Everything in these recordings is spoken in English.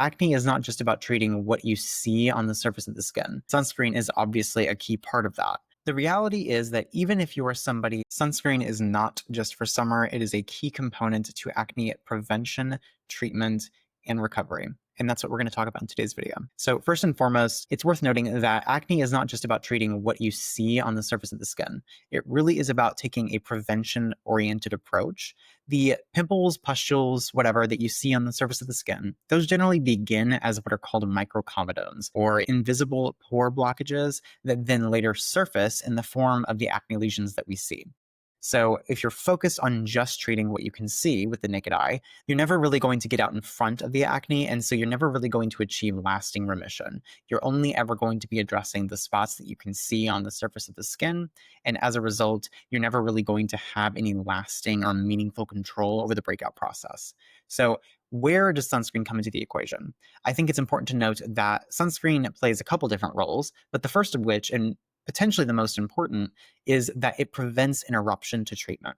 Acne is not just about treating what you see on the surface of the skin. Sunscreen is obviously a key part of that. The reality is that even if you are somebody, sunscreen is not just for summer, it is a key component to acne prevention, treatment, and recovery. And that's what we're going to talk about in today's video. So first and foremost, it's worth noting that acne is not just about treating what you see on the surface of the skin. It really is about taking a prevention-oriented approach. The pimples, pustules, whatever that you see on the surface of the skin, those generally begin as what are called microcomedones, or invisible pore blockages that then later surface in the form of the acne lesions that we see. So if you're focused on just treating what you can see with the naked eye, you're never really going to get out in front of the acne, and so you're never really going to achieve lasting remission. You're only ever going to be addressing the spots that you can see on the surface of the skin, and as a result, you're never really going to have any lasting or meaningful control over the breakout process. So where does sunscreen come into the equation? I think it's important to note that sunscreen plays a couple different roles, but the first of which, and potentially the most important, is that it prevents interruption to treatment.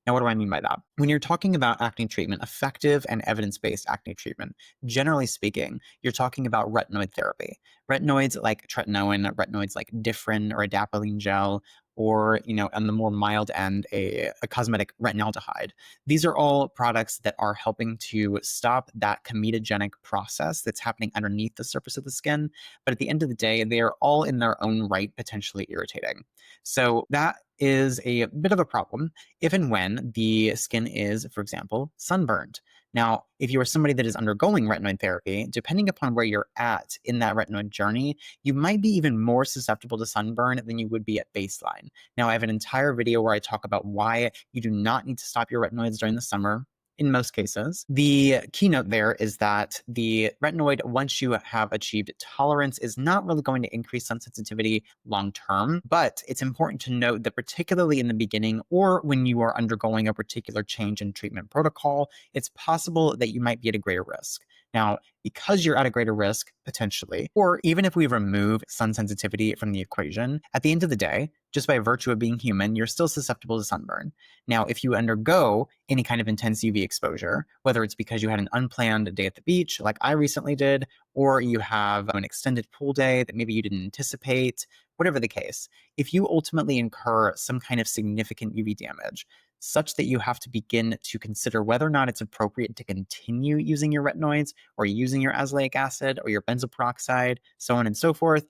Now, what do I mean by that? When you're talking about acne treatment, effective and evidence-based acne treatment, generally speaking, you're talking about retinoid therapy. Retinoids like tretinoin, retinoids like Differin or adapalene gel, or, on the more mild end, a cosmetic retinaldehyde. These are all products that are helping to stop that comedogenic process that's happening underneath the surface of the skin. But at the end of the day, they are all in their own right potentially irritating. So that is a bit of a problem if and when the skin is, for example, sunburned. Now, if you are somebody that is undergoing retinoid therapy, depending upon where you're at in that retinoid journey, you might be even more susceptible to sunburn than you would be at baseline. Now, I have an entire video where I talk about why you do not need to stop your retinoids during the summer. In most cases, the keynote there is that the retinoid, once you have achieved tolerance, is not really going to increase sun sensitivity long term. But it's important to note that particularly in the beginning or when you are undergoing a particular change in treatment protocol, it's possible that you might be at a greater risk. Now, because you're at a greater risk, potentially, or even if we remove sun sensitivity from the equation, at the end of the day, just by virtue of being human, you're still susceptible to sunburn. Now, if you undergo any kind of intense UV exposure, whether it's because you had an unplanned day at the beach, like I recently did, or you have an extended pool day that maybe you didn't anticipate, whatever the case, if you ultimately incur some kind of significant UV damage, such that you have to begin to consider whether or not it's appropriate to continue using your retinoids or using your azelaic acid or your benzoyl peroxide, so on and so forth.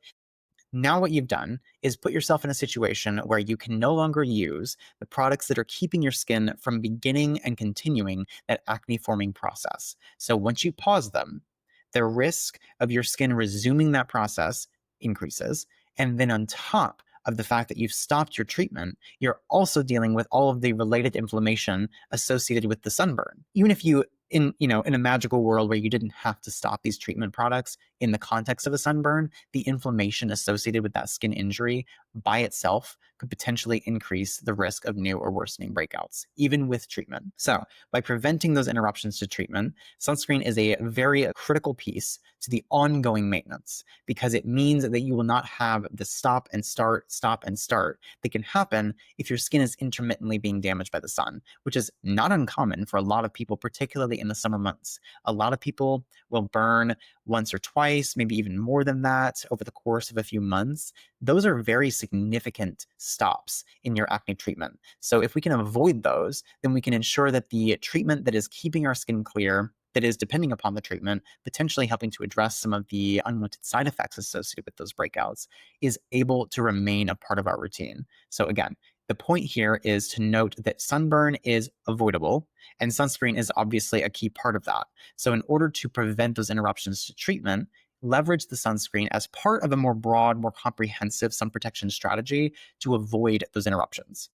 Now what you've done is put yourself in a situation where you can no longer use the products that are keeping your skin from beginning and continuing that acne forming process. So once you pause them, the risk of your skin resuming that process increases. And then on top of the fact that you've stopped your treatment, you're also dealing with all of the related inflammation associated with the sunburn. Even if you in a magical world where you didn't have to stop these treatment products in the context of a sunburn, the inflammation associated with that skin injury by itself could potentially increase the risk of new or worsening breakouts, even with treatment. So by preventing those interruptions to treatment, sunscreen is a very critical piece to the ongoing maintenance, because it means that you will not have the stop and start that can happen if your skin is intermittently being damaged by the sun, which is not uncommon for a lot of people, particularly in the summer months. A lot of people will burn once or twice, maybe even more than that over the course of a few months. Those are very significant stops in your acne treatment. So if we can avoid those, then we can ensure that the treatment that is keeping our skin clear, that is depending upon the treatment, potentially helping to address some of the unwanted side effects associated with those breakouts, is able to remain a part of our routine. So again, the point here is to note that sunburn is avoidable, and sunscreen is obviously a key part of that. So in order to prevent those interruptions to treatment, leverage the sunscreen as part of a more broad, more comprehensive sun protection strategy to avoid those interruptions.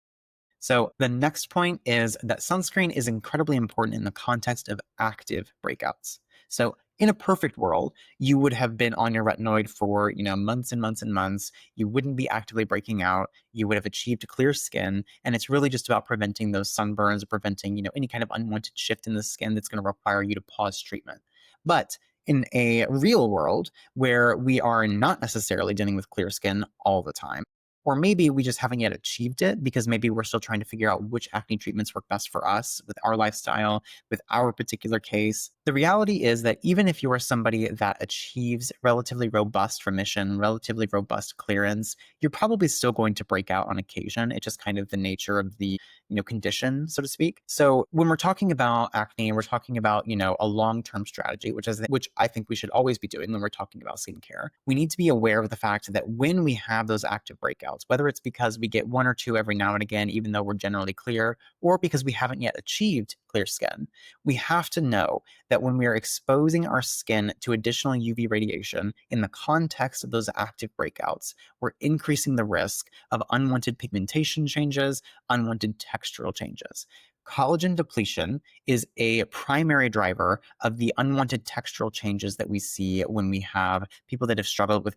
So the next point is that sunscreen is incredibly important in the context of active breakouts. So in a perfect world, you would have been on your retinoid for, months and months and months. You wouldn't be actively breaking out. You would have achieved clear skin. And it's really just about preventing those sunburns, or preventing, any kind of unwanted shift in the skin that's going to require you to pause treatment. But in a real world where we are not necessarily dealing with clear skin all the time, Or maybe we just haven't yet achieved it because maybe we're still trying to figure out which acne treatments work best for us with our lifestyle, with our particular case. The reality is that even if you are somebody that achieves relatively robust remission, relatively robust clearance, you're probably still going to break out on occasion. It's just kind of the nature of the condition, so to speak. So when we're talking about acne, we're talking about, a long-term strategy, which I think we should always be doing when we're talking about skincare. We need to be aware of the fact that when we have those active breakouts, whether it's because we get one or two every now and again, even though we're generally clear, or because we haven't yet achieved clear skin, we have to know that when we are exposing our skin to additional UV radiation in the context of those active breakouts, we're increasing the risk of unwanted pigmentation changes, unwanted textural changes. Collagen depletion is a primary driver of the unwanted textural changes that we see when we have people that have struggled with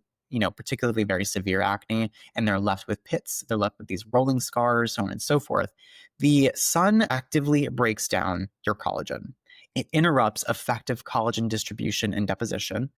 particularly very severe acne, and they're left with pits, they're left with these rolling scars, so on and so forth. The sun actively breaks down your collagen. It interrupts effective collagen distribution and deposition.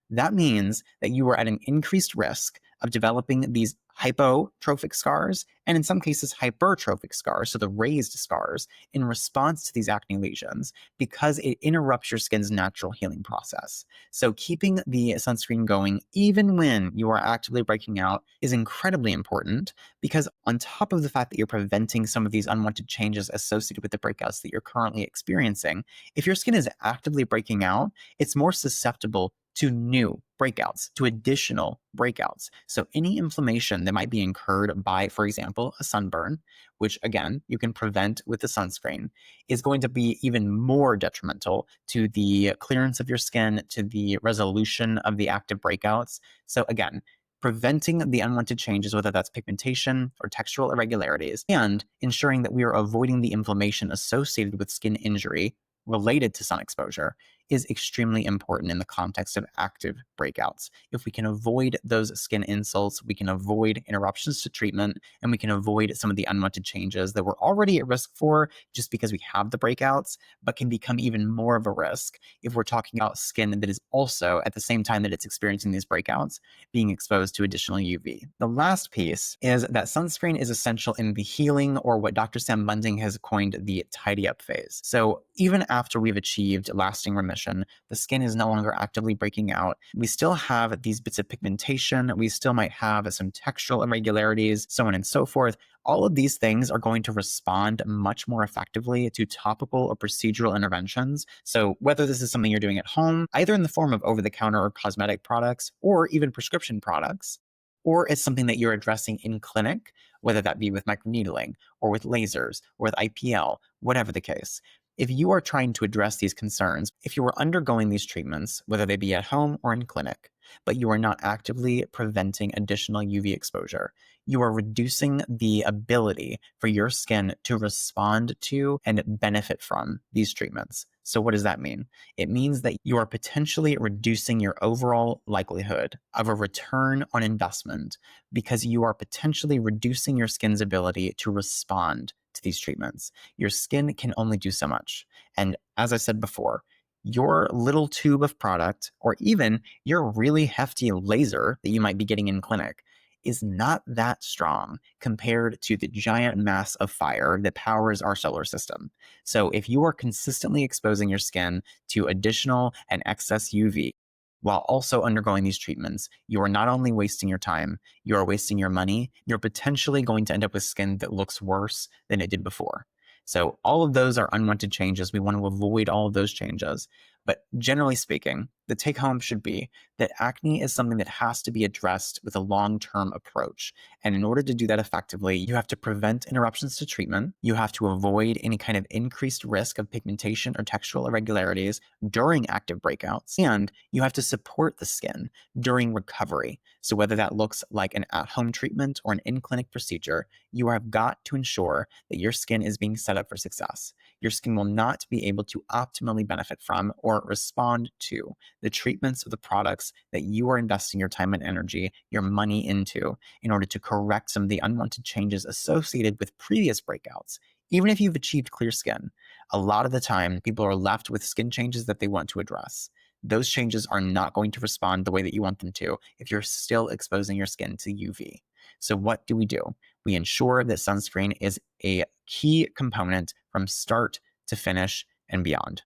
That means that you are at an increased risk of developing these hypotrophic scars, and in some cases, hypertrophic scars, so the raised scars, in response to these acne lesions, because it interrupts your skin's natural healing process. So keeping the sunscreen going, even when you are actively breaking out, is incredibly important, because on top of the fact that you're preventing some of these unwanted changes associated with the breakouts that you're currently experiencing, if your skin is actively breaking out, it's more susceptible to new breakouts, to additional breakouts. So any inflammation that might be incurred by, for example, a sunburn, which again, you can prevent with the sunscreen, is going to be even more detrimental to the clearance of your skin, to the resolution of the active breakouts. So again, preventing the unwanted changes, whether that's pigmentation or textural irregularities, and ensuring that we are avoiding the inflammation associated with skin injury related to sun exposure is extremely important in the context of active breakouts. If we can avoid those skin insults, we can avoid interruptions to treatment, and we can avoid some of the unwanted changes that we're already at risk for just because we have the breakouts, but can become even more of a risk if we're talking about skin that is also, at the same time that it's experiencing these breakouts, being exposed to additional UV. The last piece is that sunscreen is essential in the healing, or what Dr. Sam Bunting has coined the tidy up phase. So even after we've achieved lasting remission, the skin is no longer actively breaking out, we still have these bits of pigmentation, we still might have some textural irregularities, so on and so forth. All of these things are going to respond much more effectively to topical or procedural interventions. So whether this is something you're doing at home, either in the form of over-the-counter or cosmetic products, or even prescription products, or it's something that you're addressing in clinic, whether that be with microneedling or with lasers or with IPL, whatever the case. If you are trying to address these concerns, if you are undergoing these treatments, whether they be at home or in clinic, but you are not actively preventing additional UV exposure, you are reducing the ability for your skin to respond to and benefit from these treatments. So what does that mean? It means that you are potentially reducing your overall likelihood of a return on investment because you are potentially reducing your skin's ability to respond to these treatments. Your skin can only do so much. And as I said before, your little tube of product, or even your really hefty laser that you might be getting in clinic, is not that strong compared to the giant mass of fire that powers our solar system. So if you are consistently exposing your skin to additional and excess UV, while also undergoing these treatments, you are not only wasting your time, you are wasting your money, you're potentially going to end up with skin that looks worse than it did before. So all of those are unwanted changes. We want to avoid all of those changes. But generally speaking, the take home should be that acne is something that has to be addressed with a long-term approach. And in order to do that effectively, you have to prevent interruptions to treatment. You have to avoid any kind of increased risk of pigmentation or textural irregularities during active breakouts. And you have to support the skin during recovery. So whether that looks like an at-home treatment or an in-clinic procedure, you have got to ensure that your skin is being set up for success. Your skin will not be able to optimally benefit from or respond to the treatments of the products that you are investing your time and energy, your money into in order to correct some of the unwanted changes associated with previous breakouts. Even if you've achieved clear skin, a lot of the time people are left with skin changes that they want to address. Those changes are not going to respond the way that you want them to if you're still exposing your skin to UV. So what do? We ensure that sunscreen is a key component from start to finish and beyond.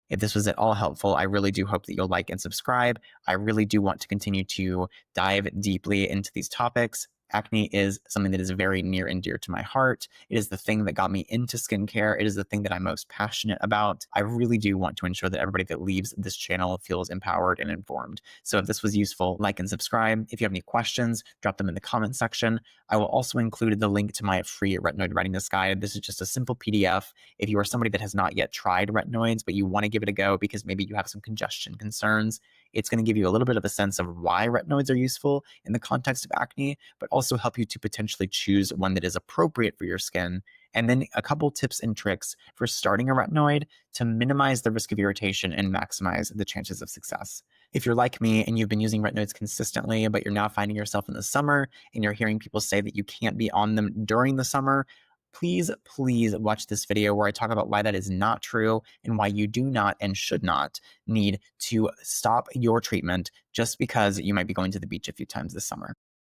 If this was at all helpful, I really do hope that you'll like and subscribe. I really do want to continue to dive deeply into these topics. Acne is something that is very near and dear to my heart. It is the thing that got me into skincare. It is the thing that I'm most passionate about. I really do want to ensure that everybody that leaves this channel feels empowered and informed. So if this was useful, like and subscribe. If you have any questions, drop them in the comment section. I will also include the link to my free retinoid readiness guide. This is just a simple PDF. If you are somebody that has not yet tried retinoids, but you want to give it a go because maybe you have some congestion concerns, it's going to give you a little bit of a sense of why retinoids are useful in the context of acne, but also help you to potentially choose one that is appropriate for your skin. And then a couple tips and tricks for starting a retinoid to minimize the risk of irritation and maximize the chances of success. If you're like me and you've been using retinoids consistently, but you're now finding yourself in the summer and you're hearing people say that you can't be on them during the summer, please watch this video where I talk about why that is not true and why you do not and should not need to stop your treatment just because you might be going to the beach a few times this summer.